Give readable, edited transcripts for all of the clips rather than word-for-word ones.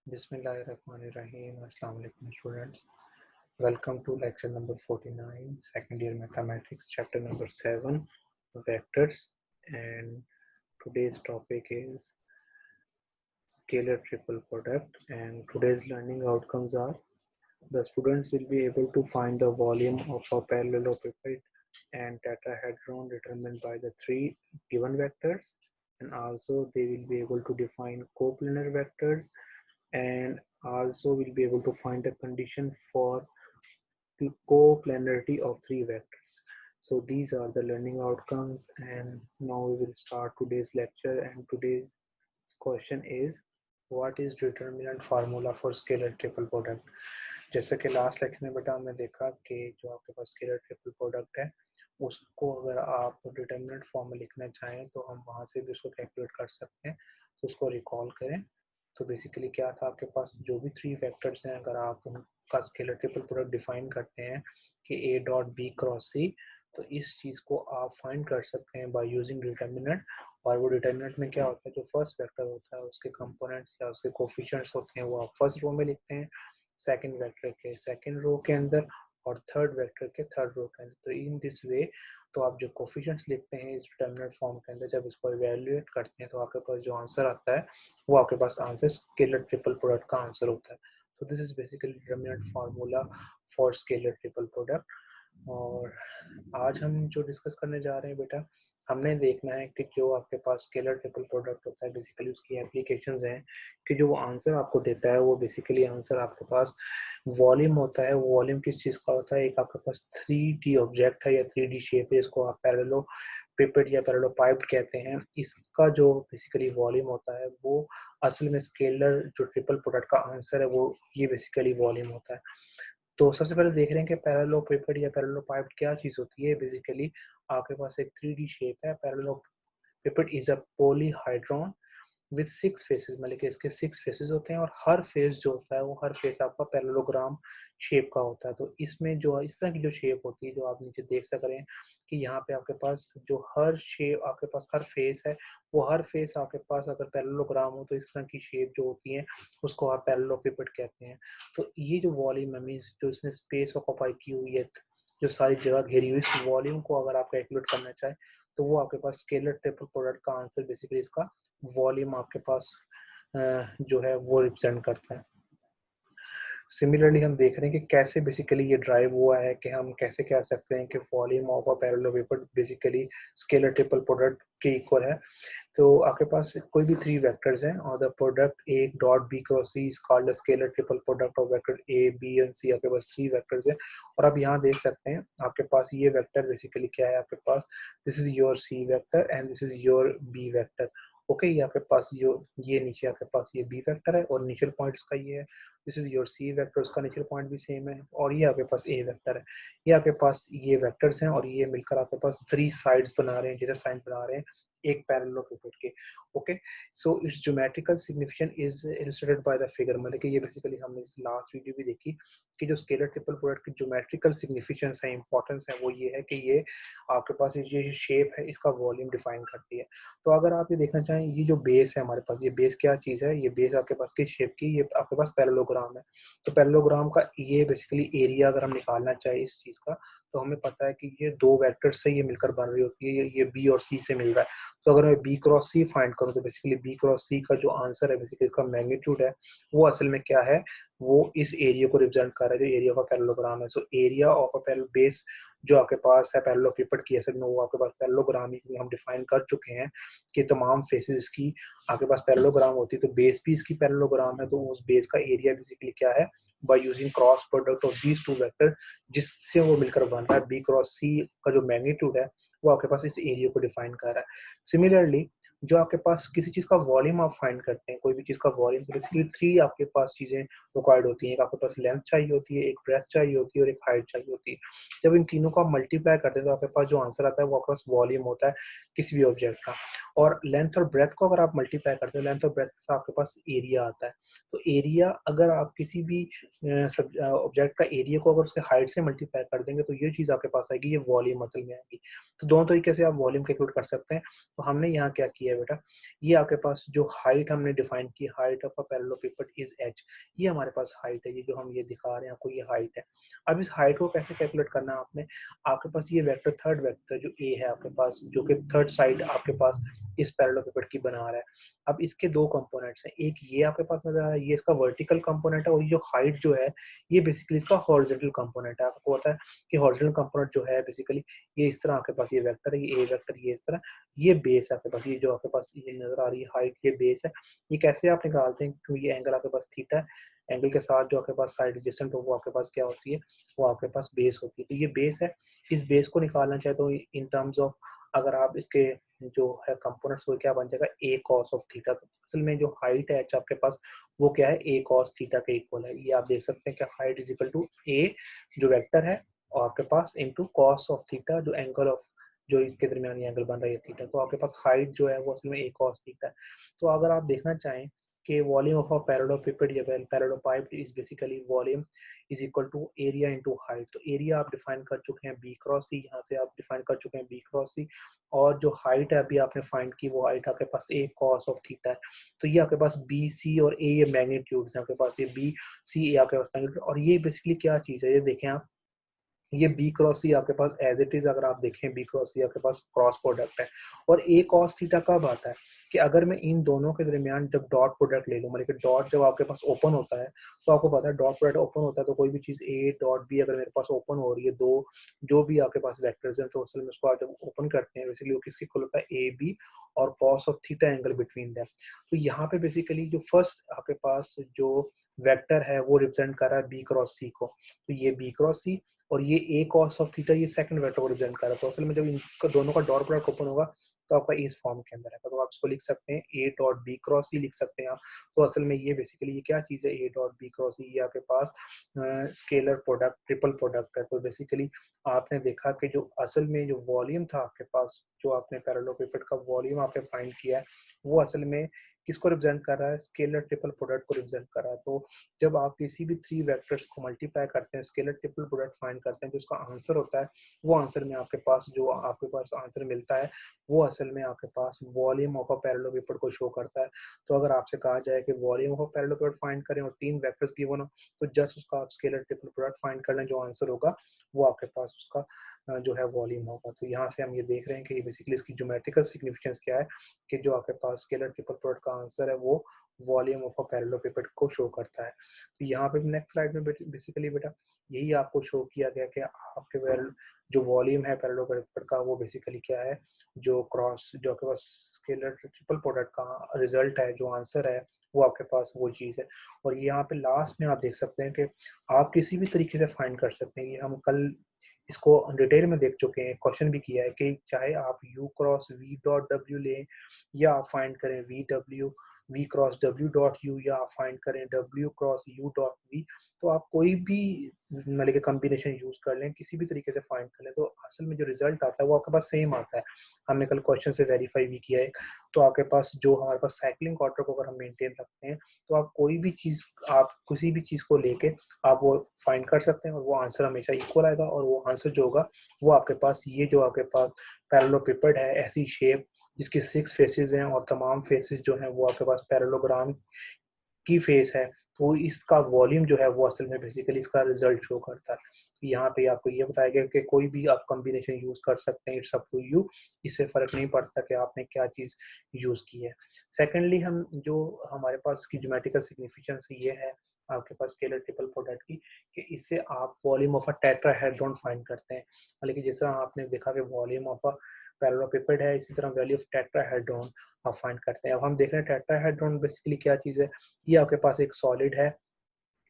Bismillahirrahmanirrahim. Assalamu alaikum students. Welcome to lecture number 49, second year mathematics, chapter number 7, vectors. And today's topic is scalar triple product. And today's learning outcomes are the students will be able to find the volume of a parallelepiped and tetrahedron determined by the three given vectors. And also they will be able to define coplanar vectors and also we'll be able to find the condition for the coplanarity of three vectors. So these are the learning outcomes, and now we will start today's lecture. And today's question is, what is determinant formula for scalar triple product? जैसे कि last lecture में बेटा हमने देखा कि जो आपके पास scalar triple product है उसको अगर आप डिटर्मिनेंट फॉर्म में लिखना चाहें तो हम वहां से भी उसको कैलकुलेट कर सकते हैं। तो उसको रिकॉल करें। तो बेसिकली क्या था, आपके पास जो भी थ्री वेक्टर्स हैं अगर आप उनका स्केलर ट्रिपल प्रोडक्ट डिफाइन करते हैं कि ए डॉट बी क्रॉस सी, तो इस चीज़ को आप फाइंड कर सकते हैं बाय यूजिंग डिटर्मिनेंट। और वो डिटर्मिनेंट में क्या होता है, जो फर्स्ट वेक्टर होता है उसके कंपोनेंट्स या उसके कोफिशिएंट्स होते हैं वो आप फर्स्ट रो में लिखते हैं, सेकंड वेक्टर के सेकंड रो के अंदर और थर्ड वेक्टर के थर्ड रो के अंदर। तो इन दिस वे तो आप जो कोफिशिएंट्स लिखते हैं इस डिटर्मिनेंट फॉर्म के अंदर, जब इसको इवैल्यूएट करते हैं तो आपके पास जो आंसर आता है वो आपके पास आंसर स्केलर ट्रिपल प्रोडक्ट का आंसर होता है। तो this is basically determinant formula for scalar triple product. और आज हम जो डिस्कस करने जा रहे हैं बेटा, हमने देखना है कि जो आपके पास स्केलर ट्रिपल प्रोडक्ट होता है बेसिकली उसकी एप्लीकेशंस हैं कि जो वो आंसर आपको देता है वो बेसिकली आंसर आपके पास वॉल्यूम होता है। वॉल्यूम किस चीज़ का होता है, एक आपके पास 3D ऑब्जेक्ट है या 3D शेप है, इसको आप पैरेललोपिपेड या पैरेललोपाइप्ड कहते हैं। इसका जो बेसिकली वॉल्यूम होता है वो असल में स्केलर जो ट्रिपल प्रोडक्ट का आंसर है वो ये बेसिकली वॉल्यूम होता है। तो सबसे पहले देख रहे हैं कि पैरेललोपिपेड या पैरेललोपाइप्ड क्या चीज़ होती है। बेसिकली आपके पास एक 3D शेप है। पैरेललोपिपेड इज अ पॉलीहाइड्रॉन विद 6 फेसेस, मतलब कि इसके 6 फेसेस होते हैं और हर फेस जो होता है वो हर फेस आपका पैरेललोग्राम शेप का होता है। तो इसमें जो इस तरह की जो शेप होती है जो आप नीचे देख सक रहे हैं कि यहाँ पे आपके पास जो हर शेप आपके पास हर फेस है वो हर फेस आपके पास अगर पैरेललोग्राम हो तो इस तरह की शेप जो होती है उसको आप पैरेललोपिपेड कहते हैं। तो ये जो वॉल्यूम है मीन्स जो इसने स्पेस ऑक्यूपाई की हुई है, जो सारी जगह घेरी हुई, इस वॉल्यूम को अगर आप कैलकुलेट करना चाहें तो वो आपके पास स्केलर ट्रिपल प्रोडक्ट का आंसर बेसिकली इसका वॉल्यूम आपके पास जो है वो रिप्रेजेंट करता है। सिमिलरली हम देख रहे हैं कि कैसे बेसिकली ये ड्राइव हुआ है कि हम कैसे कह सकते हैं कि volume of a parallelepiped basically scalar triple product के इक्वल है। तो आपके पास कोई भी थ्री वेक्टर्स हैं और the product A dot B cross C is called the scalar triple product of vector A B and C. आपके पास थ्री वेक्टर्स हैं और आप यहाँ देख सकते हैं आपके पास ये वेक्टर बेसिकली क्या है, आपके पास this is your C vector and this is your B vector. Okay, ये आपके पास ये नीचे आपके पास ये बी वेक्टर है और इनिशियल पॉइंट इसका ये है। This is your C vector, उसका इनिशियल पॉइंट भी सेम है और ये आपके पास ए वेक्टर है। ये आपके पास ये वेक्टर्स हैं और ये मिलकर आपके पास थ्री साइड्स बना रहे हैं, जिधर साइन बना रहे हैं एक पैरेललोपिपेड के। Okay, so it's geometrical signification is illustrated by the figure. मतलब कि ये बेसिकली हमने इस लास्ट वीडियो भी देखी कि जो स्केलर ट्रिपल प्रोडक्ट की ज्योमेट्रिकल सिग्निफिकेंस है, इंपॉर्टेंस है, वो ये है कि ये आपके पास ये शेप है इसका वॉल्यूम डिफाइन करती है। तो अगर आप ये देखना चाहें ये जो बेस है हमारे पास, ये बेस क्या चीज़ है, ये बेस आपके पास किस शेप की, ये आपके पास पैरेललोग्राम है। तो पैरेललोग्राम का ये बेसिकली एरिया अगर हम निकालना चाहें इस चीज़ का तो हमें पता है कि ये दो वेक्टर से ये मिलकर बन रही होती है, ये बी और सी से मिल रहा है। तो अगर मैं बी क्रॉस सी फाइंड करूँ तो बेसिकली बी क्रॉस सी का जो आंसर है बेसिकली इसका मैग्नीट्यूड है वो असल में क्या है, वो इस एरिया को रिप्रेजेंट कर रहा है जो एरिया का पैरेललोग्राम है। So area of a parallel base जो आपके पास है पैरेललोपिपेड की असल में वो आपके पास पैरेललोग्राम ही हम डिफाइन कर चुके हैं कि तमाम फेसेस की आपके पास पैरेललोग्राम होती है। तो बेस भी इसकी पैरेललोग्राम है, तो उस बेस का एरिया बेसिकली क्या है, by using cross product of these two vector जिससे वो मिलकर बन रहा है बी क्रॉस सी का जो मैग्नीट्यूड है वो आपके पास इस एरिया को डिफाइन कर रहा है। सिमिलरली जो आपके पास किसी चीज का वॉल्यूम आप फाइंड करते हैं, कोई भी चीज का वॉल्यूम, तो बेसिकली थ्री आपके पास चीजें रिक्वायर्ड होती हैं। एक आपके पास लेंथ चाहिए होती है, एक ब्रेथ चाहिए होती है और एक हाइट चाहिए होती है। जब इन तीनों को आप मल्टीप्लाई करते हैं तो आपके पास जो आंसर आता है वो आपके पास वॉल्यूम होता है किसी भी ऑब्जेक्ट का। और लेंथ और ब्रेथ को अगर आप मल्टीप्लाई करते हैं लेंथ और ब्रेथ का आपके पास एरिया आता है। तो एरिया अगर आप किसी भी ऑब्जेक्ट का एरिया को अगर उसके हाइट से मल्टीप्लाई कर देंगे तो ये चीज आपके पास आएगी, ये वॉल्यूम असल में आएगी। तो दोनों तरीके से आप वॉल्यूम कैलकुलेट कर सकते हैं। तो हमने यहाँ क्या किया है है बेटा, ये आपके पास जो हाइट हमने डिफाइन की, height of a parallelepiped is h, ये हमारे पास हाइट है, ये जो हम ये दिखा रहे हैं आपको, ये हाइट है। अब इस हाइट को कैसे कैलकुलेट करना है आपने, आपके पास ये वेक्टर, थर्ड वेक्टर जो a है आपके पास, जो कि थर्ड साइड आपके पास इस पैरेललोपिपेड की बना रहा है। अब इसके दो कंपोनेंट्स हैं, एक ये आपके पास नजर आ रहा है, ये इसका वर्टिकल कंपोनेंट है, और ये जो हाइट जो है ये बेसिकली इसका हॉरिजॉन्टल कंपोनेंट है। आपको पता है कि हॉरिजॉन्टल कंपोनेंट जो है बेसिकली ये इस तरह आपके पास ये वेक्टर है, ये ए वेक्टर, ये इस तरह, ये बेस है आपके पास, ये जो आपके पास ये नजर आ रही है हाइट, ये बेस है। ये कैसे आप निकालते हैं, क्योंकि ये एंगल आपके पास थीटा है, एंगल के साथ जो आपके पास साइड एडजेसेंट हो वो आपके पास क्या होती है, वो आपके पास बेस होती है। तो ये बेस है, इस बेस को निकालना चाहे तो इन टर्म्स ऑफ अगर आप इसके जो है कंपोनेंट्स, वो क्या बन जाएगा, a cos ऑफ थीटा। तो असल में जो हाइट है h आपके पास वो क्या है, a cos थीटा के इक्वल है। ये आप देख सकते हैं कि height is equal to a जो वेक्टर है और आपके पास इनटू cos ऑफ थीटा जो एंगल ऑफ जो इसके दरमियान एंगल बन रहा है थीटा। तो आपके पास हाइट जो है वो असल में a cos थीटा है। तो अगर आप देखना चाहें कि वॉल्यूम ऑफ अ पैरेललोपिपेड या parallelepiped is basically volume is equal to area into height. तो एरिया आप डिफाइन कर चुके हैं b क्रॉस c, यहाँ से आप डिफाइन कर चुके हैं b क्रॉस c, और जो हाइट है अभी आपने फाइंड की वो हाइट आपके पास a cos ऑफ थीटा है। तो ये आपके पास b c और a ये मैग्नीट्यूड्स हैं आपके पास, ये b c a आपके पास मैग्नीट्यूड। और ये बेसिकली क्या चीज़ है, ये देखें आप, ये b क्रॉस सी आपके पास एज इट इज, अगर आप देखें b क्रॉस सी आपके पास क्रॉस प्रोडक्ट है। और a cos थीटा कब आता है कि अगर मैं इन दोनों के दरमियान जब डॉट प्रोडक्ट ले लूं, मतलब कि डॉट जब आपके पास ओपन होता है, तो आपको पता है डॉट प्रोडक्ट ओपन होता है तो कोई भी चीज a डॉट b अगर मेरे पास ओपन हो रही है, दो जो भी आपके पास वेक्टर्स हैं, तो असल में उसको आप जब ओपन करते हैं बेसिकली वो किसके इक्वल होता है, a b और cos of theta angle between them. तो यहाँ पे बेसिकली जो फर्स्ट आपके पास जो वेक्टर है वो रिप्रेजेंट कर रहा है b क्रॉस c को, तो ये b क्रॉस c, और ये a cos ऑफ थीटा ये सेकंड वेक्टर को रिप्रेजेंट कर रहा है। तो असल में जब इनका दोनों का डॉट प्रोडक्ट ओपन होगा तो आपका इस फॉर्म के अंदर है। तो आप इसको लिख सकते हैं a dot b cross c लिख सकते हैं आप। तो असल में ये बेसिकली ये क्या चीज़ है, a dot b cross c, ये आपके पास स्केलर प्रोडक्ट, ट्रिपल प्रोडक्ट है। तो बेसिकली आपने देखा कि जो असल में जो वॉल्यूम था आपके पास, जो आपने पैरेललोपिपेड का वॉल्यूम आपने फाइंड किया है, वो असल में किसको रिप्रेजेंट कर रहा है, स्केलर ट्रिपल प्रोडक्ट को रिप्रेजेंट कर रहा है। तो जब आप किसी भी थ्री वेक्टर्स को मल्टीप्लाई करते हैं, स्केलर ट्रिपल प्रोडक्ट फाइंड करते हैं, जो उसका आंसर होता है, वो आंसर में आपके पास जो आपके पास आंसर मिलता है वो असल में आपके पास वॉल्यूम ऑफ अ पैरेललोपिपेड को शो करता है। तो अगर आपसे कहा जाए कि volume of a parallelepiped find करें और तीन वेक्टर्स गिवन हो, तो जस्ट उसका आप स्केलर ट्रिपल प्रोडक्ट फाइंड कर लें, जो आंसर होगा वो आपके पास उसका जो है वॉल्यूम होगा। तो यहाँ से हम ये देख रहे हैं कि बेसिकली इसकी ज्योमेट्रिकल सिग्निफिकेंस क्या है कि जो आपके पास स्केलर ट्रिपल प्रोडक्ट का आंसर है वो वॉल्यूम ऑफ अ पैरेललोपिपेड को शो करता है। तो यहाँ पे नेक्स्ट स्लाइड में बेसिकली बेटा यही आपको शो किया गया कि आपके जो वॉल्यूम है पैरेललोपिपेड का वो बेसिकली क्या है, जो क्रॉस जो आपके पास स्केलर ट्रिपल प्रोडक्ट का रिजल्ट है, जो आंसर है वो आपके पास वो चीज़ है। और यहाँ पे लास्ट में आप देख सकते हैं कि आप किसी भी तरीके से फाइंड कर सकते हैं। ये हम कल इसको डिटेल में देख चुके हैं, क्वेश्चन भी किया है कि चाहे आप u cross v dot w लें या आप फाइंड करें v cross w dot u, या आप फाइंड करें w cross u dot v, तो आप कोई भी मतलब कि कम्बिनेशन यूज कर लें, किसी भी तरीके से फाइंड कर लें, तो असल में जो रिजल्ट आता है वो आपके पास सेम आता है। हमने कल क्वेश्चन से वेरीफाई भी किया है। तो आपके पास जो हमारे पास साइक्लिंग ऑर्डर को अगर हम मेंटेन रखते हैं, तो आप कोई भी चीज़, आप किसी भी चीज़ को लेके आप वो फाइंड कर सकते हैं और वो आंसर हमेशा इक्वल आएगा। और वो आंसर जो होगा वो आपके पास ये जो आपके पास पैरेललोपिपेड है, ऐसी शेप जिसके 6 फेसेस हैं और तमाम फेसेस जो हैं वो आपके पास पैरेललोग्राम की फेस है, तो इसका वॉल्यूम जो है वो असल में बेसिकली इसका रिजल्ट शो करता है। तो यहाँ पे आपको ये बताया गया कि कोई भी आप कॉम्बिनेशन यूज कर सकते हैं, इट्स अप टू यू, इससे फर्क नहीं पड़ता कि आपने क्या चीज यूज की है। सेकेंडली हम जो हमारे पास की ज्योमेट्रिकल सिग्निफिकेंस ये है आपके पास स्केलर ट्रिपल प्रोडक्ट की, कि इससे आप volume of a tetrahedron find करते हैं। लेकिन जिस तरह आपने देखा कि वॉल्यूम ऑफ अ पैरेललोपिपेड है, इसी तरह वैल्यू ऑफ टेट्राहेड्रॉन आप फाइंड करते हैं। अब हम देख रहे हैं टेट्राहेड्रॉन बेसिकली क्या चीज़ है। ये आपके पास एक सॉलिड है,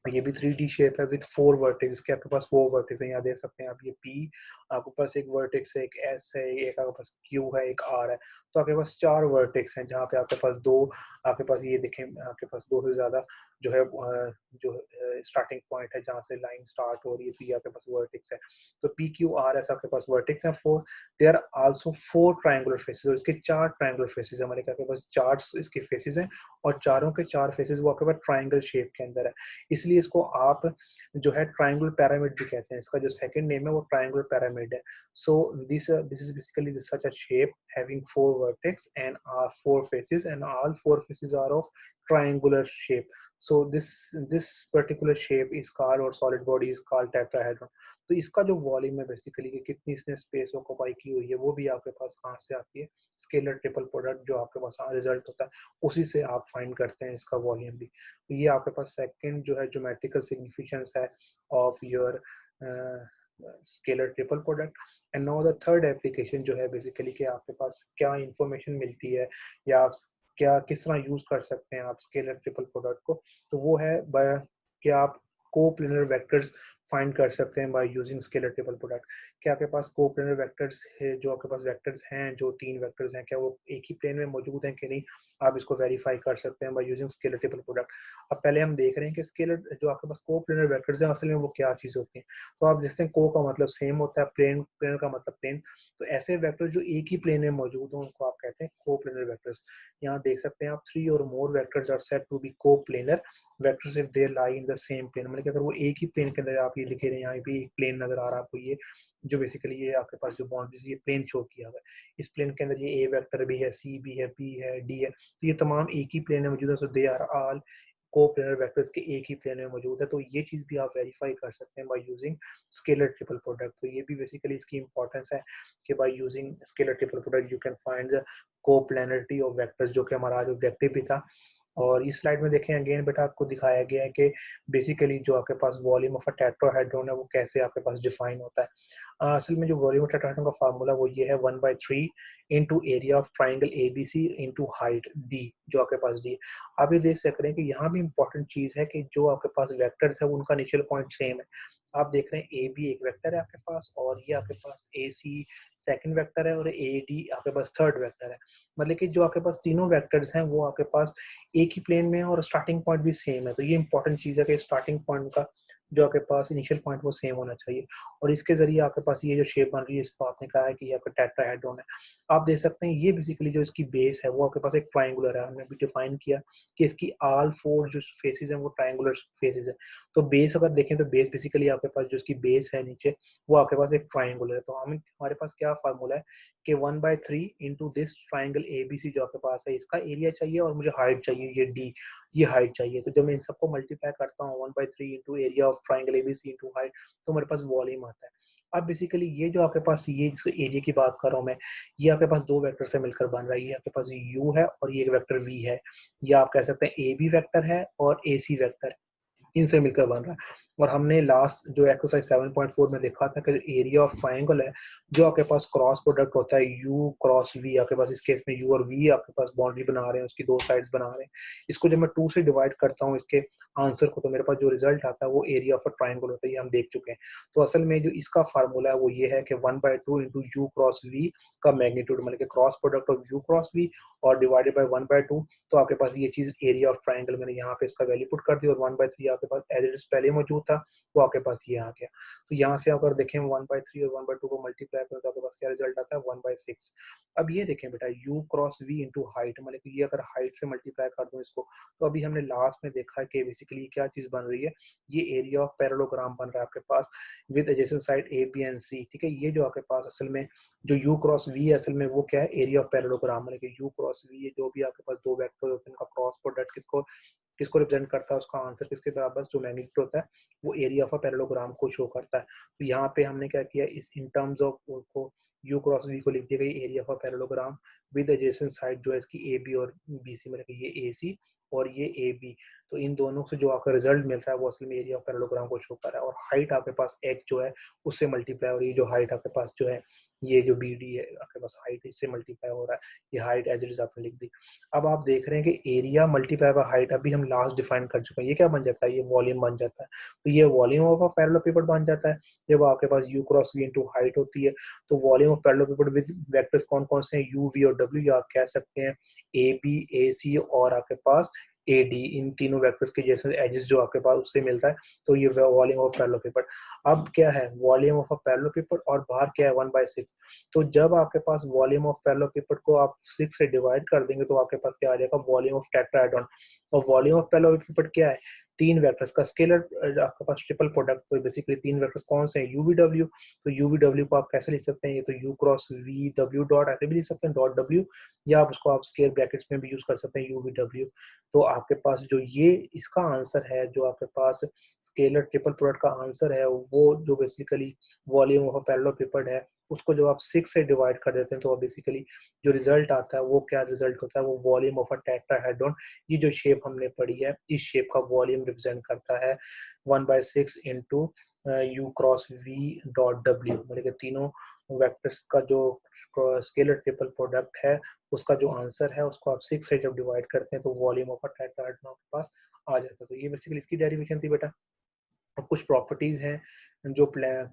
ये भी 3D शेप है विद 4 वर्टेक्स के, आपके पास 4 वर्टेक्स है, यहाँ देख सकते हैं आप, ये P आपके पास एक वर्टेक्स है, एक S है, एक आपके पास Q है, एक R है। तो आपके पास 4 वर्टेक्स हैं, जहाँ पे आपके पास दो, आपके पास ये देखें आपके पास दो से ज़्यादा जो है जो स्टार्टिंग पॉइंट है जहाँ से लाइन स्टार्ट हो रही है, तो ये आपके पास वर्टेक्स है। तो PQRS आपके पास वर्टेक्स हैं 4। They are also 4 triangular faces, और इसके 4 ट्रायंगुलर फेसेस हमारे आपके पास 4 इसके फेसेस हैं, और चारों के 4 फेसेस वो आपके पास ट्रायंगल शेप के अंदर है। इसलिए इसलिए इसको आप जो है ट्रायंगुलर पिरामिड भी कहते हैं। इसका जो सेकंड नेम है वो ट्रायंगुलर पिरामिड है। So this is basically such a shape having 4 vertex and 4 faces, and all 4 faces are of triangular shape. So this particular shape is called, or solid body is called tetrahedron. तो इसका जो volume है basically कि कितनी इसने space occupy की हुई है वो भी आपके पास कहाँ से आती है, स्केलर ट्रिपल प्रोडक्ट जो आपके पास रिजल्ट होता है उसी से आप फाइंड करते हैं इसका वॉल्यूम भी। तो ये आपके पास सेकंड जो है ज्योमेट्रिकल सिग्निफिकेंस है of your scalar triple product. And now the third application जो है बेसिकली कि आपके पास क्या इंफॉर्मेशन मिलती है या आप क्या किस तरह यूज कर सकते हैं आप स्केलर ट्रिपल प्रोडक्ट को, तो वो है कि आप कोप्लेनर वेक्टर्स फाइंड कर सकते हैं by using scalar triple product. क्या आपके पास कोप्लेनर वेक्टर्स है, जो आपके पास वेक्टर्स हैं जो 3 वेक्टर्स हैं, क्या वो एक ही प्लेन में मौजूद हैं कि नहीं, आप इसको वेरीफाई कर सकते हैं by using scalar triple product. अब पहले हम देख रहे हैं कि स्केलर जो आपके पास कोप्लेनर वेक्टर्स हैं असल में वो क्या चीज़ होती है। तो आप देखते हैं को का मतलब सेम होता है, प्लेन का मतलब प्लेन। तो ऐसे वेक्टर जो एक ही प्लेन में मौजूद हो उनको आप कहते हैं कोप्लेनर वेक्टर्स। यहाँ देख सकते हैं आप 3 और more vectors are said to be coplanar vectors if they lie in the same plane. मतलब कि अगर वो एक ही प्लेन के अंदर, आप ये लिखे रहे हैं यहाँ भी एक प्लेन नजर आ रहा है आपको, ये जो बेसिकली ये आपके पास जो बाउंड्रीज ये प्लेन शो किया हुआ है, इस प्लेन के अंदर ये ए वेक्टर भी है, सी भी है, बी है, डी है, तो ये तमाम एक ही प्लेन में मौजूद है। So they are all coplanar vectors के एक ही प्लेन में मौजूद है। तो ये चीज भी आप वेरीफाई कर सकते हैं by using scalar triple product. तो ये भी बेसिकली इसकी इंपॉर्टेंस है कि by using scalar triple product you can find the coplanarity of vectors, जो कि हमारा आज ऑब्जेक्टिव भी था। और इस स्लाइड में देखें अगेन बेटा आपको दिखाया गया है कि बेसिकली जो आपके पास वॉल्यूम ऑफ अ टेट्राहेड्रॉन है वो कैसे आपके पास डिफाइन होता है। असल में जो वॉल्यूम ऑफ टेट्राहेड्रॉन का फार्मूला वो ये है 1/3 into area of triangle ABC into height D, जो आपके पास D। आप ये देख सकते हैं कि यहाँ भी इंपॉर्टेंट चीज है कि जो आपके पास वेक्टर्स है उनका इनिशियल पॉइंट सेम है। आप देख रहे हैं AB एक वेक्टर है आपके पास, और ये आपके पास AC सेकंड वेक्टर है, और AD आपके पास थर्ड वेक्टर है। मतलब कि जो आपके पास तीनों वेक्टर्स हैं वो आपके पास एक ही प्लेन में है और स्टार्टिंग पॉइंट भी सेम है। तो ये इंपॉर्टेंट चीज है कि स्टार्टिंग पॉइंट का जो आपके पास इनिशियल पॉइंट वो सेम होना चाहिए, और इसके जरिए आपके पास ये जो शेप बन रही है इसको आपने कहा है कि ये आपका टेट्राहेड्रॉन है। आप देख सकते हैं ये बेसिकली जो इसकी बेस है वो आपके पास एक ट्राइंगुलर है। हमने भी डिफाइन किया कि इसकी ऑल 4 जो फेसेस हैं वो ट्राइंगुलर फेसेस है। तो बेस अगर देखें तो बेस बेसिकली आपके पास जो इसकी बेस है नीचे वो आपके पास एक ट्राइंगुलर है। तो हमारे पास क्या फार्मूला है कि 1/3 इंटू दिस ट्राइंगल ABC जो आपके पास है, इसका एरिया चाहिए और मुझे हाइट चाहिए ये D, ये हाइट चाहिए। तो जब मैं इन सबको मल्टीप्लाई करता हूँ 1/3 into area of triangle ABC into height, तो मेरे पास वॉल्यूम आता है। अब बेसिकली ये जो आपके पास ये जिसको एरिया की बात कर रहा हूँ मैं, ये आपके पास 2 वेक्टर से मिलकर बन रहा है। ये आपके पास U है और ये एक वेक्टर V है, या आप कह सकते हैं AB वेक्टर है और AC वेक्टर है, इनसे मिलकर बन रहा है। और हमने लास्ट जो एक्सरसाइज 7.4 में देखा था कि एरिया ऑफ ट्राइंगल है जो आपके पास क्रॉस प्रोडक्ट होता है U क्रॉस V, आपके पास इस केस में U और V आपके पास बाउंड्री बना रहे हैं, उसकी 2 साइड्स बना रहे हैं। इसको जब मैं 2 से डिवाइड करता हूँ इसके आंसर को, तो मेरे पास जो रिजल्ट आता है वो एरिया ऑफ अ ट्राइंगल होता है, ये हम देख चुके हैं। तो असल में जो इसका फार्मूला है वो ये है कि 1/2 इंटू U क्रॉस V का मैग्नीट्यूड, मतलब कि cross product of U cross V और डिवाइडेड बाय 1/2। तो आपके पास ये चीज एरिया ऑफ ट्राइंगल मैंने यहाँ पे इसका वैल्यू पुट कर दी, और 1/3 आपके पास एज इट इज पहले मौजूद था वो आपके पास ये आ गया। तो यहाँ से अगर देखें 1/3 और 1/2 को मल्टीप्लाई करें तो आपके पास क्या रिजल्ट आता है 1/6। अब ये देखें बेटा U cross V into height, मतलब कि ये अगर हाइट से मल्टीप्लाई कर दूं इसको, तो अभी हमने लास्ट में देखा है कि बेसिकली क्या चीज बन रही है, ये एरिया ऑफ पैरेललोग्राम बन रहा है आपके पास with adjacent side A B and C। ठीक है, ये जो आपके पास असल में जो U क्रॉस V है असल में वो क्या है, एरिया ऑफ पैरेललोग्राम, मतलब कि U क्रॉस V ये जो भी आपके पास 2 वेक्टर होते हैं उनका क्रॉस प्रोडक्ट किसको किसको रिप्रेजेंट करता है, उसका आंसर किसके बराबर जो मैग्नीट्यूड होता है वो एरिया ऑफ अ पैरेललोग्राम को शो करता है। तो यहाँ पे हमने क्या किया, इस इन टर्म्स ऑफ को U क्रॉस V को लिख दिया गई area of a parallelogram with adjacent side जो है इसकी AB और BC, मतलब कि ये AC और ये AB। तो इन दोनों से जो आपका रिजल्ट मिल रहा है वो असल में एरिया ऑफ पैरेललोग्राम को शो कर रहा है, और हाइट आपके पास h जो है उससे मल्टीप्लाई हो रही है। जो हाइट आपके पास जो है ये जो BD है आपके पास हाइट इससे मल्टीप्लाई हो रहा है, ये हाइट एज इट इज आपने लिख दी। अब आप देख रहे हैं कि एरिया मल्टीप्लाई बाय हाइट अभी हम लास्ट डिफाइन कर चुके हैं, ये क्या बन जाता है, ये वॉल्यूम बन जाता है। तो ये वॉल्यूम ऑफ अ पैरेललोपिपेड बन जाता है जब आपके पास U cross V into height होती है। तो वॉल्यूम ऑफ पैरेललोपिपेड विद वेक्टर्स कौन कौन से हैं, U V और W, आप कह सकते हैं AB AC और आपके पास AD, इन तीनों वेक्टर्स के जैसे एजेस जो आपके पास उससे मिलता है। तो ये वॉल्यूम ऑफ पैरेललोपिपेड। अब क्या है वॉल्यूम ऑफ अ पैरेललोपिपेड और बाहर क्या है 1/6। तो जब आपके पास वॉल्यूम ऑफ पैरेललोपिपेड को आप 6 से डिवाइड कर देंगे तो आपके पास क्या आ जाएगा वॉल्यूम ऑफ टेट्राहेड्रॉन। और वॉल्यूम ऑफ पैरेललोपिपेड क्या है, तीन वेक्टर्स का स्केलर आपके पास ट्रिपल प्रोडक्ट, तो बेसिकली तीन वेक्टर्स कौन से हैं, यू वी डब्ल्यू। तो यू वी डब्ल्यू को आप कैसे लिख सकते हैं, ये तो you cross V W dot ऐसे भी लिख सकते हैं, डॉट डब्ल्यू, या आप उसको आप स्केयर ब्रैकेट्स में भी यूज कर सकते हैं, यू वी डब्ल्यू। तो आपके पास जो ये इसका आंसर है, जो आपके पास स्केलर ट्रिपल प्रोडक्ट का आंसर है, वो जो बेसिकली वॉल्यूम ऑफ पैरेललोपिपेड है, उसको जब आप 6 से डिवाइड कर देते हैं तो बेसिकली जो रिजल्ट आता है वो क्या रिजल्ट होता है, वो वॉल्यूम ऑफ अ टेट्राहेड्रॉन। ये जो शेप हमने पढ़ी है, इस शेप का वॉल्यूम रिप्रेजेंट करता है 1/6 into you cross V dot W, मतलब कि तीनों वेक्टर्स का जो स्केलर ट्रिपल प्रोडक्ट है उसका जो आंसर है उसको आप 6 से जब डिवाइड करते हैं तो वॉल्यूम ऑफ अ टेट्राहेड्रॉन आपके पास आ जाता है। तो ये बेसिकली इसकी डेरिवेशन थी बेटा। अब कुछ प्रॉपर्टीज हैं जो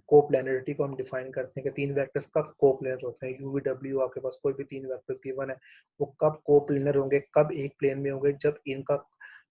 कोप्लेनरिटी को हम डिफाइन करते हैं कि तीन वेक्टर्स कब कोप्लेनर होते हैं। यू वी डब्ल्यू आपके पास कोई भी तीन वेक्टर्स गिवन है, वो कब कोप्लेनर होंगे, कब एक प्लेन में होंगे, जब इनका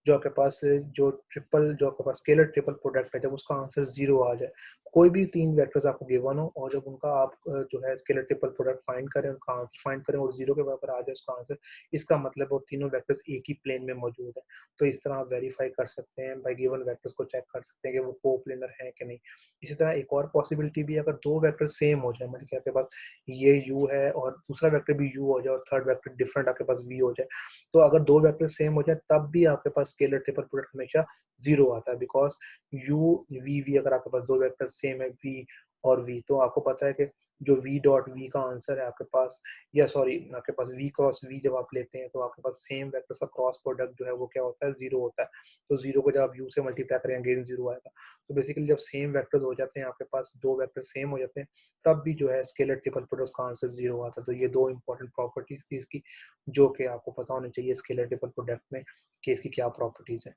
जो आपके पास जो आपके पास स्केलर ट्रिपल प्रोडक्ट है जब उसका आंसर 0 आ जाए। कोई भी तीन वेक्टर्स आपको गिवन हो और जब उनका आप जो है स्केलर ट्रिपल प्रोडक्ट फाइंड करें, उनका आंसर फाइंड करें और 0 के बराबर आ जाए उसका आंसर, इसका मतलब वो तीनों वेक्टर्स एक ही प्लेन में मौजूद है। तो इस तरह आप वेरीफाई कर सकते हैं, बाय गिवन वेक्टर्स को चेक कर सकते हैं कि वो कोप्लेनर है कि नहीं। इसी तरह एक और पॉसिबिलिटी भी है, अगर दो वेक्टर सेम हो जाए, मतलब कि आपके पास ये u है और दूसरा वेक्टर भी u हो जाए और थर्ड वेक्टर डिफरेंट आपके पास v हो जाए, तो अगर दो वेक्टर सेम हो जाए तब भी आपके पास स्केलर ट्रिपल प्रोडक्ट हमेशा 0 आता है, बिकॉज u v v अगर आपके पास दो वेक्टर सेम है v और v, तो आपको पता है कि जो v डॉट v का आंसर है आपके पास, या सॉरी आपके पास v क्रॉस v जब आप लेते हैं तो आपके पास सेम वेक्टर का क्रॉस प्रोडक्ट जो है वो क्या होता है, 0 होता है। तो 0 को जब आप u से मल्टीप्लाई करेंगे अगेन 0 आएगा। तो बेसिकली जब सेम वेक्टर्स हो जाते हैं, आपके पास दो वेक्टर सेम हो जाते हैं, तब भी जो है स्केलर ट्रिपल प्रोडक्ट का आंसर 0 आता है। तो ये दो इंपॉर्टेंट प्रॉपर्टीज थी इसकी, जो कि आपको पता होनी चाहिए स्केलर ट्रिपल प्रोडक्ट में कि इसकी क्या प्रॉपर्टीज है।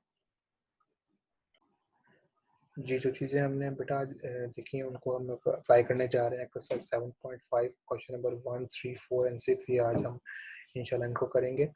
जी, जो चीज़ें हमने बेटा आज देखी हैं उनको हम अप्लाई करने जा रहे हैं एक्सरसाइज 7.5 क्वेश्चन नंबर 1, 3, 4 एंड 6, ये आज हम इंशाल्लाह इनको करेंगे।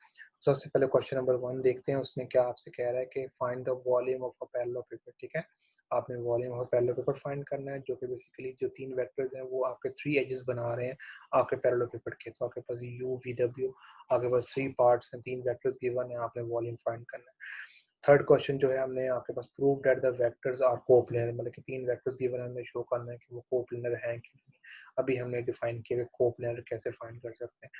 सबसे पहले क्वेश्चन नंबर 1 देखते हैं, उसमें क्या आपसे कह रहा है कि find the volume of a parallelepiped. ठीक है, आपने volume of a parallelepiped find करना है, जो कि बेसिकली जो तीन वेक्टर्स हैं वो आपके 3 एजेस बना रहे हैं आपके पैरेललोपिपेड के। तो आपके पास यू वी डब्ल्यू, आपके पास 3 पार्ट्स हैं, तीन वेक्टर्स गिवन है, आपने वॉल्यूम फाइंड करना है। थर्ड क्वेश्चन जो है हमने आपके पास prove that the vectors are coplanar, मतलब कि तीन वेक्टर्स गिवन है, हमें शो करना है कि वो कोप्लेनर हैं कि नहीं। अभी हमने डिफाइन किया कि कोप्लेनर कैसे फाइंड कर सकते हैं।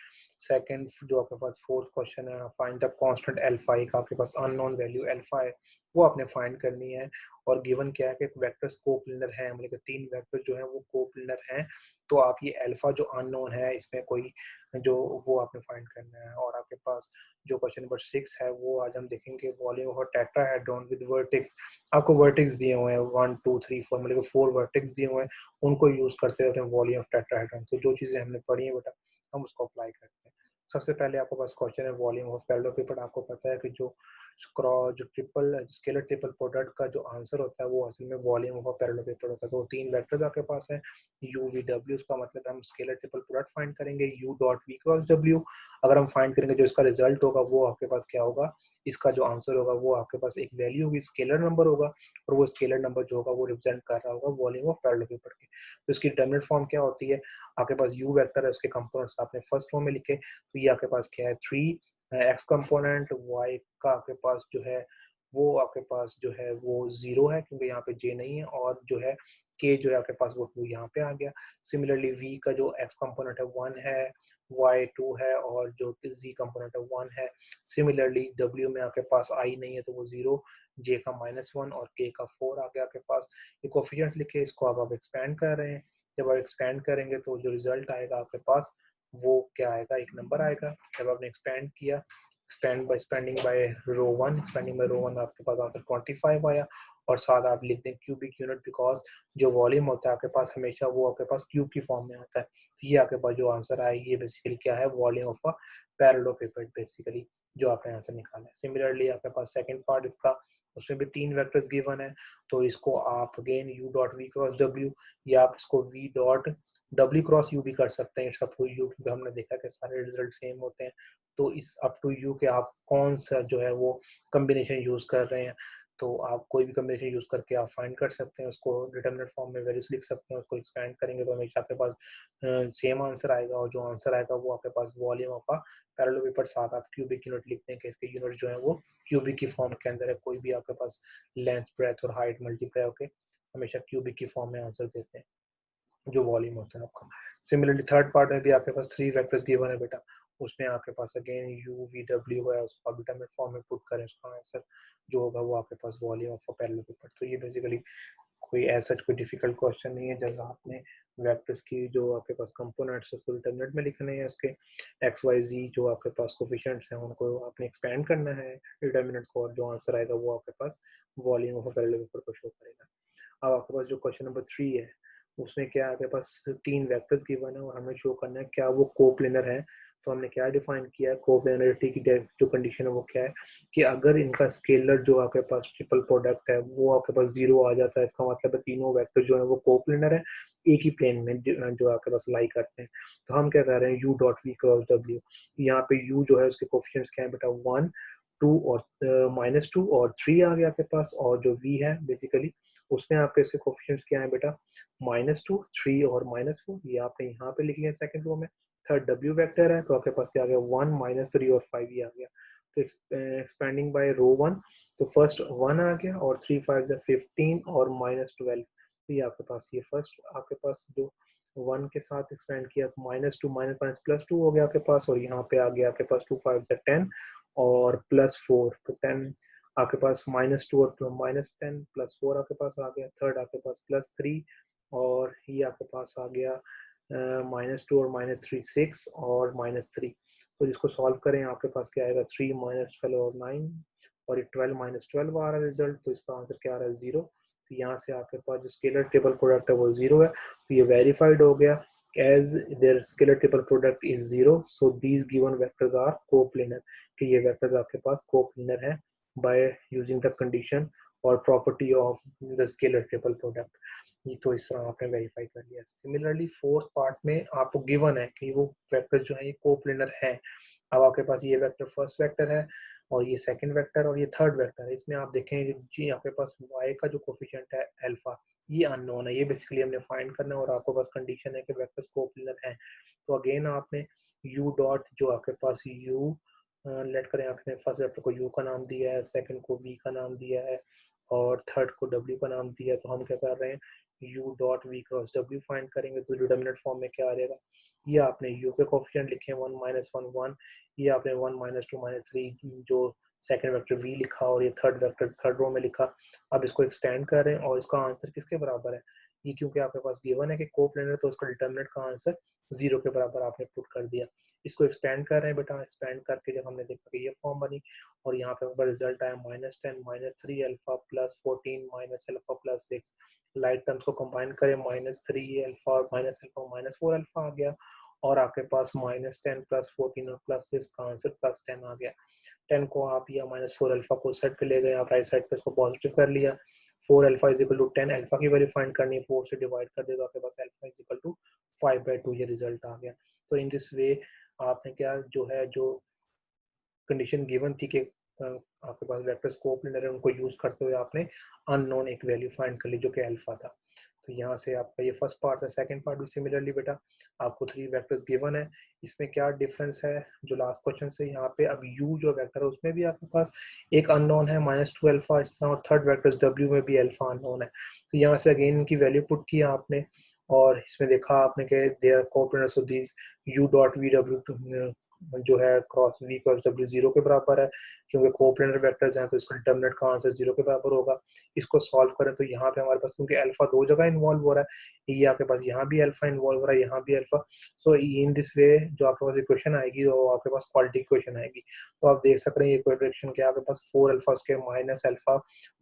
सेकंड जो आपके पास फोर्थ क्वेश्चन है, फाइंड द कांस्टेंट अल्फा, का आपके पास अननोन वैल्यू अल्फा है, वो आपने फाइंड करनी है। और गिवन क्या है कि वेक्टर्स कोप्लेनर हैं, मतलब कि तीन वेक्टर जो है वो कोप्लेनर हैं, तो आप ये अल्फा जो अननोन है इसमें कोई जो वो आपने फाइंड करना है। और आपके पास जो क्वेश्चन नंबर 6 है वो आज हम देखेंगे volume of tetrahedron with vertex. आपको वर्टेक्स दिए हुए हैं 1 2 3 4, मतलब 4 वर्टेक्स दिए हुए हैं, उनको यूज करते हुए वॉल्यूम ऑफ टेट्राहेड्रॉन। तो जो चीजें हमने पढ़ी है बेटा हम उसको अप्लाई करते हैं। सबसे पहले आपके पास क्वेश्चन है वॉल्यूम ऑफ पैरेललोपिपेड। आपको पता है कि जो ट्रिपल स्केलर ट्रिपल प्रोडक्ट का जो आंसर होता है वो असल में वॉल्यूम ऑफ पैरेललोपिपेड होता है। तो तीन वेक्टर्स आपके पास है यू वी डब्ल्यू, उसका मतलब हम स्केलर ट्रिपल प्रोडक्ट फाइंड करेंगे U dot V cross W. अगर हम फाइंड करेंगे जो इसका रिजल्ट होगा वो आपके पास क्या होगा, इसका जो आंसर होगा वो आपके पास एक वैल्यू होगी, स्केलर नंबर होगा, और वो स्केलर नंबर जो होगा वो रिप्रेजेंट कर रहा होगा वॉल्यूम ऑफ पैरेललोपिपेड के। तो इसकी डिटरमिनेंट फॉर्म क्या होती है, आपके पास u वेक्टर है, उसके कंपोनेंट्स आपने फर्स्ट फॉर्म में लिखे, तो ये आपके पास क्या है 3 x कंपोनेंट, y का आपके पास जो है वो आपके पास जो है वो 0 है क्योंकि यहाँ पे j नहीं है, और जो है k जो है आपके पास वो 2 यहाँ पे आ गया। सिमिलरली v का जो x कंपोनेंट है 1 है, y 2 है, और जो z कंपोनेंट है 1 है। सिमिलरली w में आपके पास i नहीं है तो वो 0, j का -1 और k का 4 आ गया आपके पास। ये कोफिशिएंट लिखे, इसको आप एक्सपेंड कर रहे हैं, जब आप एक्सपेंड करेंगे तो जो रिजल्ट आएगा आपके पास वो क्या आएगा, एक नंबर आएगा। जब आपने एक्सपेंड किया, एक्सपेंडिंग बाय रो 1, एक्सपेंडिंग बाय रो 1 आपके पास आंसर 25 आया। और साथ आप लिख दें क्यूबिक यूनिट, बिकॉज जो वॉल्यूम होता है आपके पास हमेशा वो आपके पास क्यूब की फॉर्म में आता है। तो ये आपके पास जो आंसर आएगी ये बेसिकली क्या है, volume of a parallelepiped basically जो आपने आंसर निकाला है। सिमिलरली आपके पास सेकंड पार्ट इसका, उसमें भी तीन वेक्टर्स गिवन है, तो इसको आप again u dot V cross W, या आप इसको v dot W cross U भी कर सकते हैं। इट्स अप टू यू, क्योंकि हमने देखा कि सारे रिजल्ट सेम होते हैं। तो इस अप टू यू के आप कौन सा जो है वो कॉम्बिनेशन यूज कर रहे हैं। तो आप कोई भी कम्बिनेशन यूज करके आप फाइंड कर सकते हैं, उसको डिटरमिनेंट फॉर्म में वैल्यूज लिख सकते हैं, उसको एक्सपेंड करेंगे तो हमेशा आपके पास सेम आंसर आएगा, और जो आंसर आएगा वो आपके पास वॉल्यूम ऑफ अ पैरेललोग्राम साथ आप क्यूबिक यूनिट लिखते हैं कि इसके यूनिट जो है वो क्यूबिक की फॉर्म के अंदर है। कोई भी आपके पास लेंथ, ब्रेथ और हाइट मल्टीप्लाई होके हमेशा क्यूबिक की फॉर्म में आंसर देते हैं जो वॉल्यूम होता है आपका। सिमिलरली थर्ड पार्ट में भी आपके पास 3 वेक्टर्स गिवन है बेटा, उसमें आपके पास अगेन यू वी डब्ल्यू है, उसको आप डिटरमिनेंट फॉर्म में पुट करें, उसका आंसर जो होगा वो आपके पास वॉल्यूम ऑफ अ पैरेललोग्राम। तो ये बेसिकली कोई ऐसा कोई डिफिकल्ट क्वेश्चन नहीं है, जैसा आपने वेक्टर्स की जो आपके पास कंपोनेंट्स है उसको डिटरमिनेंट में लिखने हैं, उसके एक्स वाई जी जो आपके पास कोफिशिएंट्स हैं उनको आपने एक्सपेंड करना है डिटरमिनेंट को, और जो आंसर आएगा वो आपके पास वॉल्यूम ऑफ अ पैरेललोग्राम को शो करेगा। अब आपके पास जो क्वेश्चन नंबर 3 है उसमें क्या है, आपके पास 3 वेक्टर्स गिवन है और हमें शो करना है क्या वो कोप्लेनर है। तो हमने क्या डिफाइन किया है, कोप्लेनरिटी की जो कंडीशन है वो क्या है कि अगर इनका स्केलर जो आपके पास ट्रिपल प्रोडक्ट है वो आपके पास 0 आ जाता है, इसका मतलब है तीनों वेक्टर जो है वो कोप्लेनर है एक ही प्लेन में जो आपके पास लाई करते हैं। तो हम क्या कर रहे हैं, U dot V cross W, यहाँ पे यू जो है उसके कोफिशिएंट्स क्या है बेटा 1, 2 और -2 और 3 आ गया आपके पास, और जो वी है बेसिकली उसमें आपके इसके कोफिशिएंट्स क्या है बेटा -2, 3 और -4, ये आपने यहाँ पे लिख लिया सेकंड रो में। थर्ड डब्ल्यू वेक्टर है तो आपके पास क्या आ गया 1, -3 और 5 ये आ गया। तो एक्सपेंडिंग बाय रो 1, तो फर्स्ट 1 आ गया और 3 5 15 और -12, तो ये आपके पास ये फर्स्ट आपके पास जो 1 के साथ एक्सपेंड किया तो -2 +2 हो गया आपके पास, और यहाँ पे आ गया आपके पास 2 5 10 और +4, तो 10 आपके पास -2 और -10 +4 आपके पास आ गया। थर्ड आपके पास +3 और ये आपके पास आ गया -2 और -3 6 और -3। तो जिसको सॉल्व करें आपके पास क्या आएगा 3 -12 और 9 और ये 12 -12 आ रहा है रिजल्ट, तो इसका आंसर क्या आ रहा है 0। तो यहाँ से आपके पास जो स्केलर ट्रिपल प्रोडक्ट है वो 0 है, तो ये वेरीफाइड हो गया as their scalar triple product is 0, so these given vectors are coplanar, कि ये वेक्टर्स आपके पास कोप्लेनर है by using the condition or property of the scalar triple product। ये तो इस तरह आपने वेरीफाई कर लिया। सिमिलरली फोर्थ पार्ट में आपको गिवन है कि वो वेक्टर जो है ये कोप्लेनर है। अब आपके पास ये वेक्टर फर्स्ट वेक्टर है और ये सेकंड वेक्टर और ये थर्ड वेक्टर है। इसमें आप देखेंगे जी आपके पास y का जो कोफिशिएंट है अल्फा ये अननोन है, ये बेसिकली हमने फाइंड करना है, और आपके पास कंडीशन है कि वेक्टर्स कोप्लेनर है। तो अगेन आपने u डॉट जो आपके पास u लेट करें, आपने फर्स्ट वेक्टर को u का नाम दिया है, सेकंड को v का नाम दिया है और थर्ड को w का नाम दिया है। तो हम क्या कर रहे हैं u dot v cross w find करेंगे, तो डिटरमिनेंट फॉर्म में क्या आ जाएगा, ये आपने u के कोफिशिएंट लिखे 1 -1 1, ये आपने 1 -2 -3 जो सेकंड वेक्टर v लिखा और ये थर्ड वेक्टर थर्ड रो में लिखा। अब इसको एक्सटेंड कर रहे हैं और इसका आंसर किसके बराबर है, ये क्योंकि आपके पास गिवन है कि कोप्लेनर, तो उसका डिटरमिनेंट का आंसर 0 के बराबर आपने पुट कर दिया। इसको एक्सपेंड कर रहे हैं बेटा, एक्सपेंड करके जब हमने देखा कि ये फॉर्म बनी और यहाँ पे रिजल्ट आया -10 -3 अल्फा +14 -अल्फा +6, लाइट टर्म्स को कंबाइन करें -3 अल्फा और -अल्फा -4 अल्फा आ गया, और आपके पास -10 +14 और +6 का आंसर +10 आ गया। 10 को आप या -4 अल्फा को सेट पे ले गए, आप राइट साइड पे इसको पॉजिटिव कर लिया। 4 alpha is equal to 10 alpha की वैल्यू फाइंड करनी है, 4 से डिवाइड कर दे तो आपके पास अल्फा इज इक्वल टू 5/2 ये रिजल्ट आ गया। तो इन दिस वे आपने क्या जो है जो कंडीशन गिवन थी कि आपके पास वेक्टर कोप्लेनर है उनको यूज करते हुए आपने अननोन एक वैल्यू फाइंड कर ली जो कि अल्फा था। तो यहाँ से आपका ये फर्स्ट पार्ट है। सेकंड पार्ट भी सिमिलरली बेटा आपको 3 वेक्टर्स गिवन है, इसमें क्या डिफरेंस है जो लास्ट क्वेश्चन से, यहाँ पे अब u जो वेक्टर है उसमें भी आपके पास एक अननोन है -2 अल्फा इस तरह, और थर्ड वेक्टर w में भी अल्फा अननोन है। तो यहाँ से अगेन इनकी वैल्यू पुट किया आपने और इसमें देखा आपने कि they are coplanar, so this u dot V W जो है क्रॉस v क्रॉस w 0 के बराबर है, क्योंकि कोप्लेनर वेक्टर्स हैं तो इसका डिटरमिनेंट का आंसर 0 के बराबर होगा। इसको सॉल्व करें तो यहाँ पे हमारे पास क्योंकि अल्फा दो जगह इन्वॉल्व हो रहा है, ये आपके पास यहाँ भी अल्फा इन्वॉल्व हो रहा है, यहाँ भी alpha, so in this way जो आपके पास इक्वेशन आएगी वो आपके पास क्वालिटी इक्वेशन आएगी। तो आप देख सकते हैं ये इक्वेशन क्या आपके पास 4 अल्फा उसके माइनस अल्फा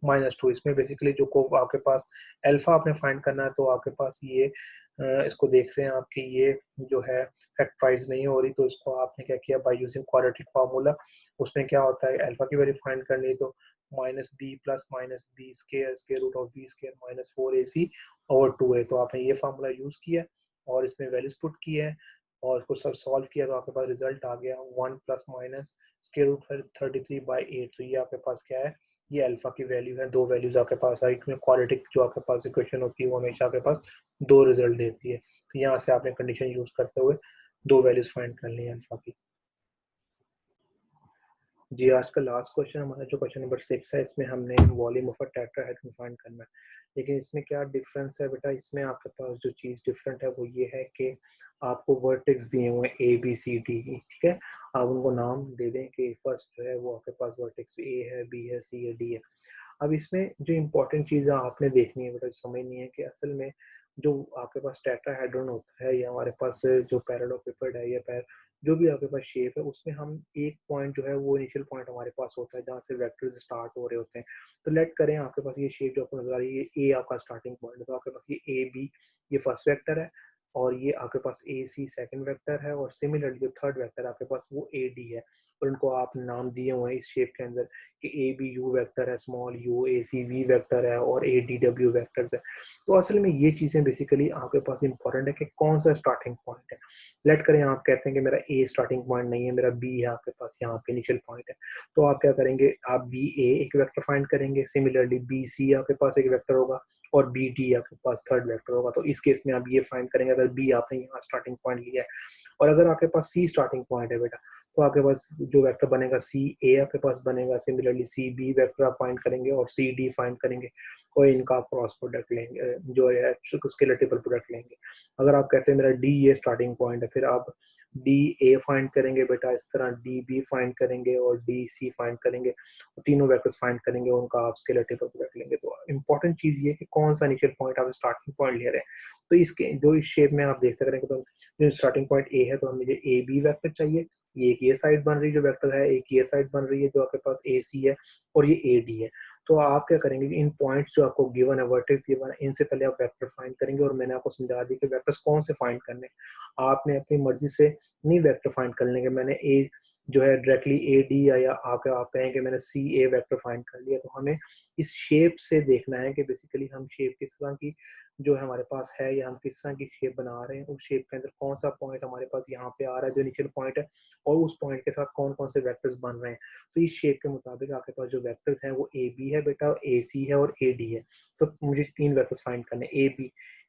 -2, इसमें बेसिकली जो को आपके पास अल्फा आपने फाइंड करना है, तो आपके पास ये इसको देख रहे हैं आपकी ये जो है फैक्टराइज नहीं हो रही, तो इसको आपने क्या किया बाय यूजिंग क्वाड्रेटिक फार्मूला। उसमें क्या होता है अल्फा की वैल्यू फाइंड करनी है तो -b plus -b square square root of b square -4ac/2a, तो आपने ये फार्मूला यूज किया और इसमें वैल्यूज पुट की है। और उसको सब सॉल्व किया तो आपके पास रिजल्ट आ गया 1 प्लस माइनस स्क्वायर रूट 33/8। तो ये आपके पास क्या है, ये अल्फा की वैल्यू है। दो वैल्यूज आपके पास आई, इसमें क्वाड्रेटिक जो आपके पास इक्वेशन होती है वो हमेशा आपके पास दो रिजल्ट देती है। तो यहाँ से आपने कंडीशन यूज करते हुए दो वैल्यूज फाइंड कर ली है अल्फा की। जी, आज का लास्ट क्वेश्चन हमारा जो क्वेश्चन नंबर 6 है, इसमें हमने volume of a tetrahedron find करना है। लेकिन इसमें क्या डिफरेंस है बेटा, इसमें आपके पास जो चीज़ डिफरेंट है वो ये है कि आपको वर्टेक्स दिए हुए हैं ABCD, ठीक है। आप उनको नाम दे दें कि फर्स्ट जो है वो आपके पास वर्टेक्स A है, B है, C है, D है। अब इसमें जो इम्पोर्टेंट चीज़ आपने देखनी है बेटा, समझनी है कि असल में जो आपके पास टेट्राहेड्रन होता है या हमारे पास जो पैरेललोपिपेड है या जो भी आपके पास शेप है, उसमें हम एक पॉइंट जो है वो इनिशियल पॉइंट हमारे पास होता है जहाँ से वेक्टर्स स्टार्ट हो रहे होते हैं। तो लेट करें आपके पास ये शेप जो आपको नजर आ रही है, ये ए आपका स्टार्टिंग पॉइंट है, तो आपके पास ये AB ये फर्स्ट वेक्टर है, और ये आपके पास AC सेकंड वेक्टर है, और सिमिलरली जो थर्ड वेक्टर आपके पास वो AD है। और उनको आप नाम दिए हुए हैं इस शेप के अंदर कि AB U वेक्टर है, small u, AC V vector है, और AD W वेक्टर्स है। तो असल में ये चीजें बेसिकली आपके पास इंपॉर्टेंट है कि कौन सा स्टार्टिंग पॉइंट है। लेट करें आप कहते हैं कि मेरा A स्टार्टिंग पॉइंट नहीं है, मेरा B है आपके पास यहाँ पे इनिशियल पॉइंट है। तो आप क्या करेंगे, आप BA एक वेक्टर फाइंड करेंगे, सिमिलरली BC आपके पास एक वेक्टर होगा, और BD आपके पास थर्ड वेक्टर होगा। तो इस केस में आप ये फाइंड करेंगे अगर B आपने यहाँ स्टार्टिंग पॉइंट लिया है। और अगर आपके पास C स्टार्टिंग पॉइंट है बेटा, तो आपके पास जो वेक्टर बनेगा CA आपके पास बनेगा, सिमिलरली CB वेक्टर आप फाइंड करेंगे और CD फाइंड करेंगे, और इनका आप क्रॉस प्रोडक्ट लेंगे, जो है स्केलेटेबल प्रोडक्ट लेंगे। अगर आप कहते हैं मेरा D ये स्टार्टिंग पॉइंट है, फिर आप DA फाइंड करेंगे बेटा, इस तरह DB फाइंड करेंगे और DC फाइंड करेंगे, तीनों वेक्टर्स फाइंड करेंगे, उनका आप स्केलेटेबल प्रोडक्ट लेंगे। तो इंपॉर्टेंट चीज ये कि कौन सा इनिशियल पॉइंट आप स्टार्टिंग पॉइंट ले रहे हैं। तो इसके जो इस शेप में आप देख सक रहे हैं, तो जो स्टार्टिंग पॉइंट A है, तो हमें AB वेक्टर चाहिए, ये एक ये साइड बन रही है जो वेक्टर है, एक ये साइड बन रही है जो आपके पास AC है, और ये AD है। तो आप क्या करेंगे, इन पॉइंट्स जो आपको गिवन है, वर्टेक्स गिवन है, इनसे पहले आप वेक्टर फाइंड करेंगे, और मैंने आपको समझा दी कि वेक्टर्स कौन से फाइंड करने हैं। आपने अपनी मर्जी से नहीं वेक्टर फाइंड कर लेंगे, मैंने ए जो है डायरेक्टली AD या आके आप कहेंगे मैंने CA वेक्टर फाइंड कर लिया। तो हमें इस शेप से देखना है कि बेसिकली हम शेप किस तरह की जो है हमारे पास है, या हम किस तरह की शेप बना रहे हैं, उस शेप के अंदर कौन सा पॉइंट हमारे पास यहाँ पे आ रहा है जो इनिशियल पॉइंट है, और उस पॉइंट के साथ कौन कौन से वेक्टर्स बन रहे हैं। तो इस शेप के मुताबिक आपके पास जो वेक्टर्स हैं वो AB है बेटा, AC है और AD है। तो मुझे तीन वेक्टर्स फाइंड करने,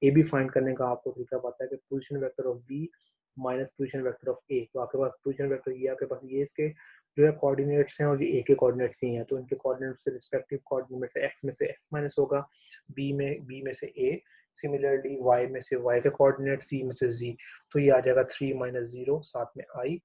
AB फाइंड करने का आपको तरीका पता है कि position vector of B minus position vector of A। तो आपके पास पोजीशन वेक्टर ये आपके पास ये इसके जो है कोऑर्डिनेट्स हैं, और ये A के कोऑर्डिनेट्स ही हैं, तो इनके कोऑर्डिनेट्स से रिस्पेक्टिव कोऑर्डिनेट में से x माइनस होगा, B में से A, सिमिलरली y में से y के कोऑर्डिनेट, C में से z। तो ये आ जाएगा 3 माइनस 0 साथ में I,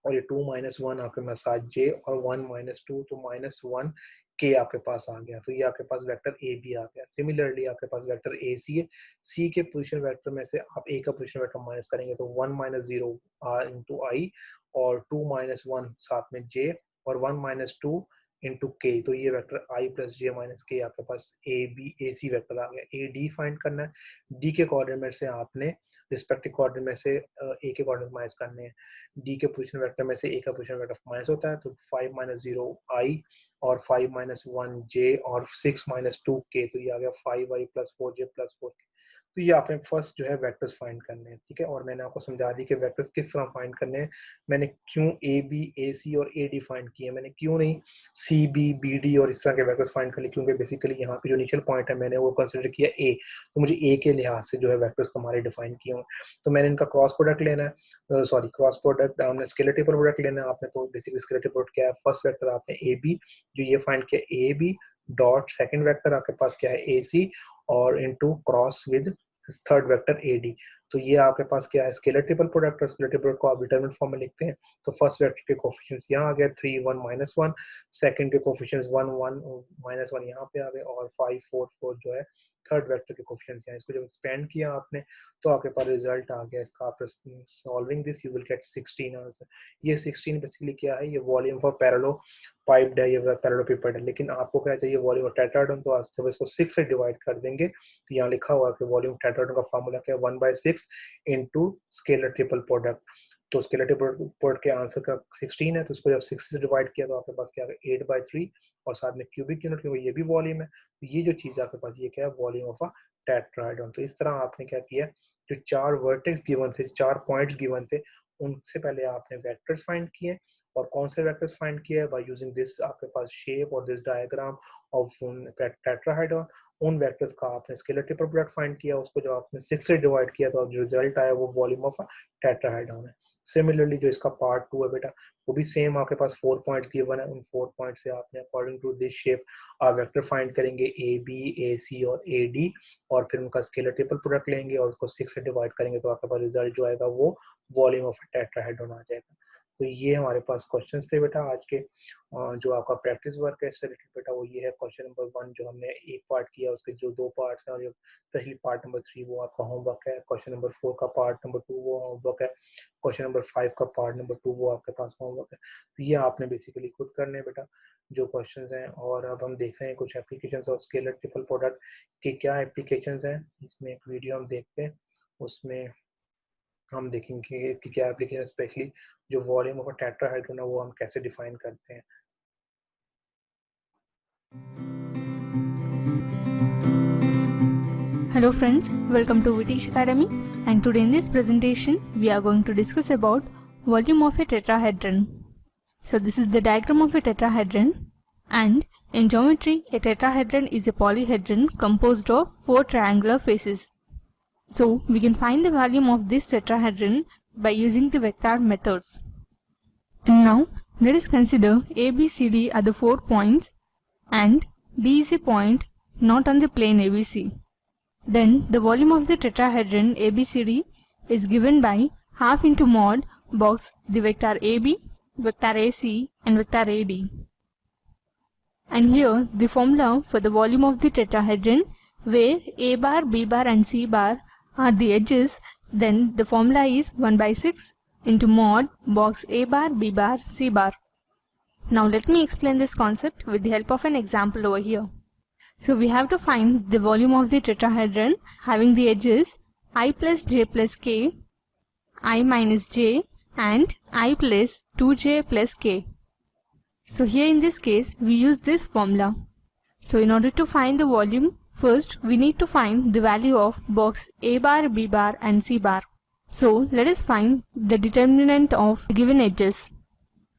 और ये 2 माइनस 1 आपके पास साथ j, और 1 माइनस 2 तो माइनस 1 k आपके पास आ गया। तो ये आपके पास वेक्टर ए बी आ गया। सिमिलरली आपके पास वेक्टर ए सी है, सी के पोजीशन वेक्टर में से आप ए का पोजीशन वेक्टर माइनस करेंगे तो 1 माइनस 0 इंटू आई, और 2 माइनस 1 साथ में j, और 1 माइनस 2 इंटू के। तो ये वेक्टर आई प्लस जे माइनस के आपके पास A B A C vector आ गया। ए डी फाइंड करना है, डी के कोऑर्डिनेट में से आपने रिस्पेक्टिव कोऑर्डिनेट में से ए के कोऑर्डिनेट माइनस करने हैं। डी के पोजीशन वेक्टर में से ए का पोजीशन वेक्टर माइनस होता है, तो 5 माइनस 0 आई, और 5 माइनस 1 जे, और 6 माइनस 2 के। तो ये आ गया 5 आई प्लस 4 जे प्लस 4 के। तो ये आपने फर्स्ट जो है वेक्टर्स फाइंड करने हैं, ठीक है। और मैंने आपको समझा दी कि वेक्टर्स किस तरह फाइंड करने हैं। मैंने क्यों ए बी ए सी और ए डी फाइंड किए, मैंने क्यों नहीं सी बी बी डी और इस तरह के वेक्टर्स फाइंड कर लिए, क्योंकि बेसिकली यहाँ पे जो इनिशियल पॉइंट है मैंने वो कंसिडर किया ए, तो मुझे ए के लिहाज से जो है वेक्टर्स हमारे डिफाइन किए हुए। तो मैंने इनका क्रॉस प्रोडक्ट लेना है, सॉरी क्रॉस प्रोडक्ट हमने स्केलेटेबल प्रोडक्ट लेना है आपने। तो बेसिकली स्केलेटेबल प्रोडक्ट क्या है, फर्स्ट वेक्टर आपने ए बी जो ये फाइंड किया A B dot second vector आपके पास क्या है ए सी, और into cross with third vector A D. तो ये आपके पास क्या है स्केलेटेबल प्रोडक्ट, और स्केलेटेबल प्रोडक्ट को आप डिटरमिनेंट फॉर्म में लिखते हैं। तो फर्स्ट वेक्टर के कोफिशिएंट्स यहाँ आ गए 3 1 माइनस 1, सेकंड के कोफिशिएंट्स 1 1 माइनस 1 यहाँ पे आ गए, और 5 4 4 जो है थर्ड वेक्टर के कोफिशिएंट्स हैं। इसको जब एक्सपेंड किया आपने तो आपके पास रिजल्ट आ गया इसका। After solving this you will get 16 answer. ये 16 बेसिकली क्या है, ये वॉल्यूम फॉर पैरेलल पाइप्ड है, ये पैरेललोपिपेड है। लेकिन आपको क्या चाहिए वॉल्यूम ऑफ टेट्राहेड्रन, तो जब इसको 6 से डिवाइड कर देंगे तो यहाँ लिखा हुआ है कि वॉल्यूम टेट्राहेड्रन का फार्मूला क्या है 1/6 इनटू स्केलर ट्रिपल प्रोडक्ट। तो स्केलर ट्रिपल प्रोडक्ट के आंसर का 16 है, तो इसको जब 6 से डिवाइड किया तो आपके पास क्या है 8/3, और साथ में क्यूबिक यूनिट क्योंकि ये भी वॉल्यूम है। तो ये जो चीज आपके पास ये क्या है वॉल्यूम ऑफ अ टेट्राहेड्रॉन। तो इस तरह आपने क्या किया, जो 4 वर्टेक्स गिवन थे, 4 पॉइंट्स गिवन थे, उनसे पहले आपने वेक्टर्स फाइंड किए। और कौन से वेक्टर्स फाइंड किए? बाय यूजिंग दिस, आपके पास शेप और दिस डायग्राम ऑफ टेट्राहेड्रॉन। उन वेक्टर्स का आपने स्केलर ट्रिपल प्रोडक्ट फाइंड किया, उसको जब आपने 6 से डिवाइड किया तो जो रिजल्ट आया वो वॉल्यूम ऑफ टेट्राहेड्रॉन है। सिमिलरली जो इसका पार्ट 2 है बेटा, वो भी सेम, आपके पास 4 पॉइंट्स गिवन है। उन 4 पॉइंट से आपने अकॉर्डिंग टू दिस शेप आप वेक्टर फाइंड करेंगे ए बी, ए सी और ए डी, और फिर उनका स्केलर ट्रिपल प्रोडक्ट लेंगे और उसको 6 से डिवाइड करेंगे तो आपके पास रिजल्ट जो आएगा वो वॉल्यूम ऑफ टेट्राहेड्रॉन आ जाएगा। तो ये हमारे पास क्वेश्चंस थे बेटा आज के। जो आपका प्रैक्टिस वर्क है इससे रिलेटेड बेटा, वो ये है क्वेश्चन नंबर 1 जो हमने एक पार्ट किया, उसके जो 2 पार्ट्स हैं, और जो स्पेशली पार्ट नंबर 3 वो आपका होमवर्क है। क्वेश्चन नंबर 4 का पार्ट नंबर 2 वो होमवर्क है। क्वेश्चन नंबर 5 का पार्ट नंबर 2 वो आपके पास होमवर्क है। तो ये आपने बेसिकली खुद करने हैं बेटा जो क्वेश्चंस हैं। और अब हम देख रहे हैं कुछ applications of scalar triple product के क्या एप्लीकेशंस हैं। इसमें एक वीडियो हम देखते हैं, उसमें हम देखेंगे इसकी क्या एप्लीकेशन, स्पेशली जो वॉल्यूम ऑफ टेट्राहेड्रॉन है वो हम कैसे डिफाइन करते हैं। Hello friends, welcome to Vitish Academy, and today in this presentation we are going to discuss about volume of a tetrahedron. So this is the diagram of a tetrahedron, and in geometry a tetrahedron is a polyhedron composed of 4 triangular faces. So we can find the volume of this tetrahedron by using the vector methods. And now let us consider A, B, C, D are the 4 points and D is a point not on the plane ABC. Then the volume of the tetrahedron ABCD is given by half into mod box the vector AB, vector AC and vector AD. And here the formula for the volume of the tetrahedron, where A bar, B bar and C bar are the edges, then the formula is 1/6 into mod box A bar, B bar, C bar. Now let me explain this concept with the help of an example over here. So we have to find the volume of the tetrahedron having the edges I plus j plus k, I minus j and I plus 2j plus k. So here in this case we use this formula. So in order to find the volume, first we need to find the value of box A bar, B bar and C bar. So let us find the determinant of the given edges.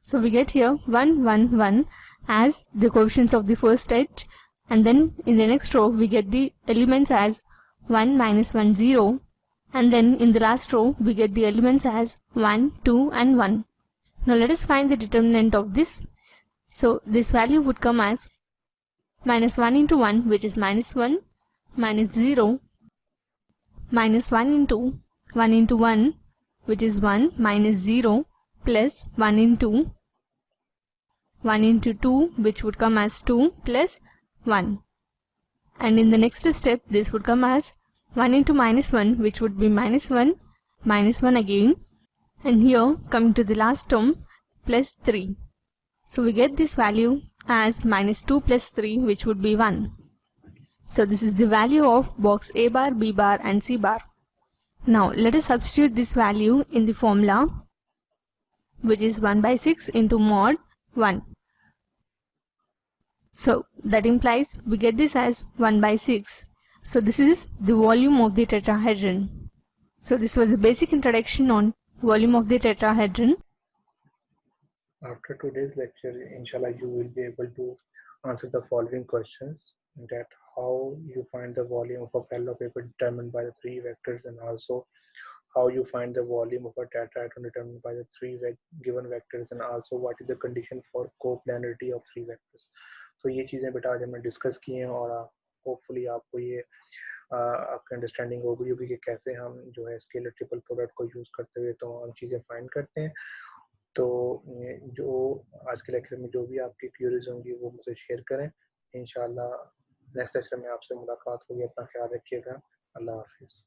So we get here 1, 1, 1 as the coefficients of the first edge, and then in the next row we get the elements as 1, minus 1, 0, and then in the last row we get the elements as 1, 2 and 1. Now let us find the determinant of this. So this value would come as minus 1 into 1, which is minus 1, minus 0, minus 1 into 1, which is 1, minus 0, plus 1 into 2, which would come as 2 plus 1. And in the next step this would come as 1 into minus 1, which would be minus 1, minus 1 again, and here coming to the last term plus 3. So we get this value as minus 2 plus 3, which would be 1. So this is the value of box A bar, B bar and C bar. Now let us substitute this value in the formula, which is 1/6 into mod 1. So that implies we get this as 1/6. So this is the volume of the tetrahedron. So this was a basic introduction on volume of the tetrahedron. After today's lecture, inshallah, you will be able to answer the following questions: that how you find the volume of a parallel paper determined by the 3 vectors, and also how you find the volume of a tetrahedron determined by the 3 given vectors, and also what is the condition for coplanarity of 3 vectors. तो ये चीज़ें बेटा आज हमने discuss की हैं, और hopefully आपको ये आपकी अंडरस्टैंडिंग होगी होगी कि कैसे हम जो है स्केलर ट्रिपल प्रोडक्ट को यूज़ करते हुए तो हम चीज़ें फाइंड करते हैं। तो जो आज के लेक्चर में जो भी आपकी क्यूरीज होंगी वो मुझे शेयर करें। इंशाल्लाह नेक्स्ट लेक्चर में आपसे मुलाकात होगी। अपना ख्याल रखिएगा। अल्लाह हाफिज़।